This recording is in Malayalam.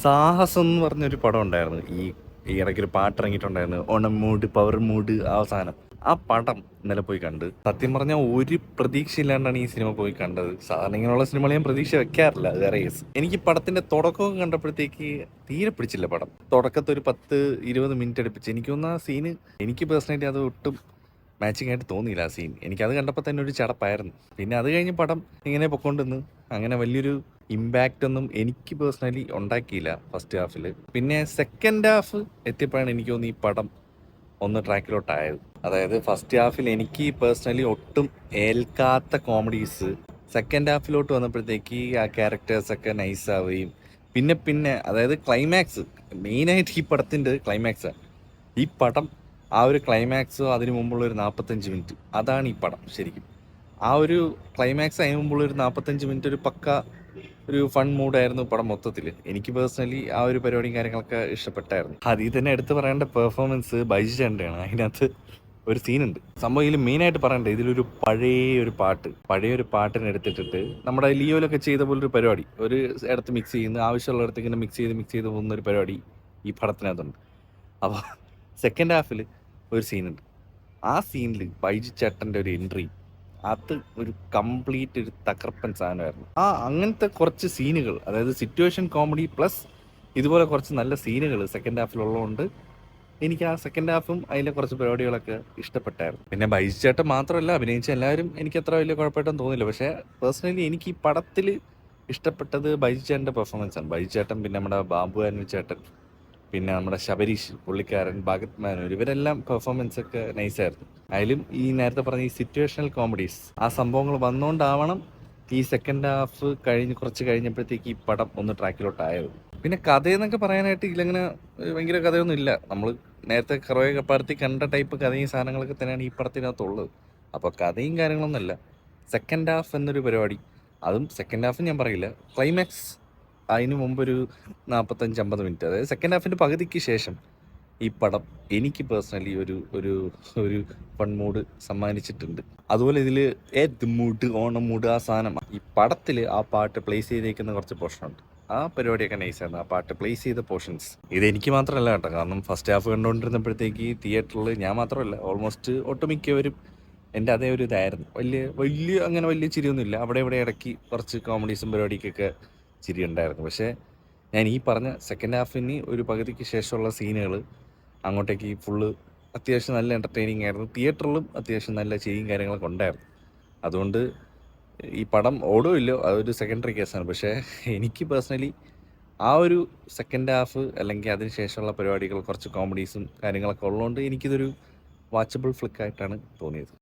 സാഹസം എന്ന് പറഞ്ഞൊരു പടം ഉണ്ടായിരുന്നു. ഈ ഇടയ്ക്കൊരു പാട്ട് ഇറങ്ങിയിട്ടുണ്ടായിരുന്നു, ഓണം മൂഡ് പവർ മൂഡ് അവസാനം. ആ പടം ഇന്നലെ പോയി കണ്ട്. സത്യം പറഞ്ഞാൽ ഒരു പ്രതീക്ഷയില്ലാണ്ടാണ് ഈ സിനിമ പോയി കണ്ടത്. സാധാരണ ഇങ്ങനെയുള്ള സിനിമകൾ ഞാൻ പ്രതീക്ഷ വെക്കാറില്ല, അത് വേറെ കേസ്. എനിക്ക് പടത്തിന്റെ തുടക്കമൊക്കെ കണ്ടപ്പോഴത്തേക്ക് തീരെ പിടിച്ചില്ല പടം. തുടക്കത്തെ ഒരു 10-20 മിനിറ്റ് അടുപ്പിച്ച് എനിക്ക് തോന്നുന്ന ആ സീന് എനിക്ക് പേഴ്സണലി അത് ഒട്ടും മാച്ചിങ് ആയിട്ട് തോന്നിയില്ല. ആ സീൻ എനിക്കത് കണ്ടപ്പോൾ തന്നെ ഒരു ചടപ്പായിരുന്നു. പിന്നെ അത് കഴിഞ്ഞ് പടം ഇങ്ങനെ പൊക്കോണ്ടിന്ന് അങ്ങനെ വലിയൊരു ഇമ്പാക്റ്റ് ഒന്നും എനിക്ക് പേഴ്സണലി ഉണ്ടാക്കിയില്ല ഫസ്റ്റ് ഹാഫിൽ. പിന്നെ സെക്കൻഡ് ഹാഫ് എത്തിയപ്പോഴാണ് എനിക്ക് തോന്നി ഈ പടം ഒന്ന് ട്രാക്കിലോട്ടായത്. അതായത് ഫസ്റ്റ് ഹാഫിൽ എനിക്ക് പേഴ്സണലി ഒട്ടും ഏൽക്കാത്ത കോമഡീസ് സെക്കൻഡ് ഹാഫിലോട്ട് വന്നപ്പോഴത്തേക്ക് ആ ക്യാരക്ടേഴ്സൊക്കെ നൈസ് ആവുകയും പിന്നെ പിന്നെ അതായത് ക്ലൈമാക്സ് മെയിനായിട്ട് ഈ പടത്തിൻ്റെ ക്ലൈമാക്സാണ്. ഈ പടം ആ ഒരു ക്ലൈമാക്സോ അതിന് മുമ്പുള്ള ഒരു 45 മിനിറ്റ് അതാണ് ഈ പടം ശരിക്കും. ആ ഒരു ക്ലൈമാക്സ് അതിന് മുമ്പുള്ള ഒരു 45 മിനിറ്റ് ഒരു പക്ക ഒരു ഫൺ മൂഡായിരുന്നു പടം മൊത്തത്തിൽ. എനിക്ക് പേഴ്സണലി ആ ഒരു പരിപാടിയും കാര്യങ്ങളൊക്കെ ഇഷ്ടപ്പെട്ടായിരുന്നു. അതിൽ തന്നെ എടുത്ത് പറയേണ്ട പെർഫോമൻസ് ബൈജു ചേട്ടൻ്റെയാണ്. അതിനകത്ത് ഒരു സീനുണ്ട്. സംഭവം ഇതിൽ മെയിനായിട്ട് പറയണ്ടേ, ഇതിലൊരു പഴയൊരു പാട്ടിനെ എടുത്തിട്ടിട്ട് നമ്മുടെ ലിയോയിലൊക്കെ ചെയ്ത പോലൊരു പരിപാടി ഒരു ഇടത്ത് മിക്സ് ചെയ്യുന്ന ആവശ്യമുള്ള ഇടത്ത് ഇങ്ങനെ മിക്സ് ചെയ്ത് പോകുന്ന ഒരു പരിപാടി ഈ പടത്തിനകത്തുണ്ട്. അപ്പോൾ സെക്കൻഡ് ഹാഫിൽ ഒരു സീനുണ്ട്. ആ സീനിൽ ബൈജു ചേട്ടൻ്റെ ഒരു എൻട്രി അത് ഒരു കംപ്ലീറ്റ് ഒരു തകർപ്പൻ സാധനമായിരുന്നു. അങ്ങനത്തെ കുറച്ച് സീനുകൾ, അതായത് സിറ്റുവേഷൻ കോമഡി പ്ലസ് ഇതുപോലെ കുറച്ച് നല്ല സീനുകൾ സെക്കൻഡ് ഹാഫിലുള്ളതുകൊണ്ട് എനിക്ക് ആ സെക്കൻഡ് ഹാഫും അതിലെ കുറച്ച് പരിപാടികളൊക്കെ ഇഷ്ടപ്പെട്ടായിരുന്നു. പിന്നെ ബൈജു ചേട്ടൻ മാത്രമല്ല, അഭിനയിച്ച എല്ലാവരും എനിക്ക് അത്ര വലിയ കുഴപ്പമായിട്ടൊന്നും തോന്നില്ല. പക്ഷേ പേഴ്സണലി എനിക്ക് ഈ പടത്തിൽ ഇഷ്ടപ്പെട്ടത് ബൈജു ചേട്ടൻ്റെ പെർഫോമൻസ് ആണ്. ബൈജു ചേട്ടൻ, പിന്നെ നമ്മുടെ ബാബു ആൻവി ചേട്ടൻ, പിന്നെ നമ്മുടെ ശബരീഷ് പുള്ളിക്കാരൻ, ഭഗത് മാനൂർ, ഇവരെല്ലാം പെർഫോമൻസ് ഒക്കെ നൈസായിരുന്നു. അതിലും ഈ നേരത്തെ പറഞ്ഞ ഈ സിറ്റുവേഷണൽ കോമഡീസ് ആ സംഭവങ്ങൾ വന്നുകൊണ്ടാവണം ഈ സെക്കൻഡ് ഹാഫ് കുറച്ച് കഴിഞ്ഞപ്പോഴത്തേക്ക് ഈ പടം ഒന്ന് ട്രാക്കിലോട്ടായത്. പിന്നെ കഥയെന്നൊക്കെ പറയാനായിട്ട് ഇതിലങ്ങനെ ഭയങ്കര കഥയൊന്നും ഇല്ല. നമ്മൾ നേരത്തെ കുറേ പടത്തിൽ കണ്ട ടൈപ്പ് കഥയും സാധനങ്ങളൊക്കെ തന്നെയാണ് ഈ പടത്തിനകത്തുള്ളത്. അപ്പോൾ കഥയും കാര്യങ്ങളൊന്നുമല്ല. സെക്കൻഡ് ഹാഫ് എന്നൊരു പരിപാടി, അതും സെക്കൻഡ് ഹാഫ് ഞാൻ പറയില്ല, ക്ലൈമാക്സ് അതിന് മുമ്പൊരു 45-50 മിനിറ്റ്, അതായത് സെക്കൻഡ് ഹാഫിൻ്റെ പകുതിക്ക് ശേഷം ഈ പടം എനിക്ക് പേഴ്സണലി ഒരു ഒരു ഒരു ഫൺ മൂഡ് സമ്മാനിച്ചിട്ടുണ്ട്. അതുപോലെ ഇതിൽ ഏത് മൂഡ്, ഓണം മൂഡ്, ആ സാധനം ഈ പടത്തിൽ ആ പാട്ട് പ്ലേസ് ചെയ്തേക്കുന്ന കുറച്ച് പോർഷനുണ്ട്. ആ പരിപാടിയൊക്കെ നൈസായിരുന്നു, ആ പാട്ട് പ്ലേസ് ചെയ്ത പോർഷൻസ്. ഇതെനിക്ക് മാത്രമല്ല കേട്ടോ, കാരണം ഫസ്റ്റ് ഹാഫ് കണ്ടുകൊണ്ടിരുന്നപ്പോഴത്തേക്ക് തിയേറ്ററിൽ ഞാൻ മാത്രമല്ല ഓൾമോസ്റ്റ് ഒട്ടുമിക്കവരും എൻ്റെ അതേ ഒരു ഇതായിരുന്നു. വലിയ ചിരിയൊന്നുമില്ല. അവിടെ ഇവിടെ ഇടയ്ക്ക് കുറച്ച് കോമഡീസും പരിപാടിക്കൊക്കെ ചിരി ഉണ്ടായിരുന്നു. പക്ഷേ ഞാൻ ഈ പറഞ്ഞ സെക്കൻഡ് ഹാഫിന് ഒരു പകുതിക്ക് ശേഷമുള്ള സീനുകൾ അങ്ങോട്ടേക്ക് ഫുള്ള് അത്യാവശ്യം നല്ല എൻ്റർടൈനിങ് ആയിരുന്നു. തിയേറ്ററിലും അത്യാവശ്യം നല്ല ചിരിയും കാര്യങ്ങളൊക്കെ ഉണ്ടായിരുന്നു. അതുകൊണ്ട് ഈ പടം ഓടുമില്ലോ അതൊരു സെക്കൻഡറി കേസാണ്. പക്ഷേ എനിക്ക് പേഴ്സണലി ആ ഒരു സെക്കൻഡ് ഹാഫ് അല്ലെങ്കിൽ അതിന് ശേഷമുള്ള പരിപാടികൾ കുറച്ച് കോമഡീസും കാര്യങ്ങളൊക്കെ ഉള്ളതുകൊണ്ട് എനിക്കിതൊരു വാച്ചബിൾ ഫ്ലിക്കായിട്ടാണ് തോന്നിയത്.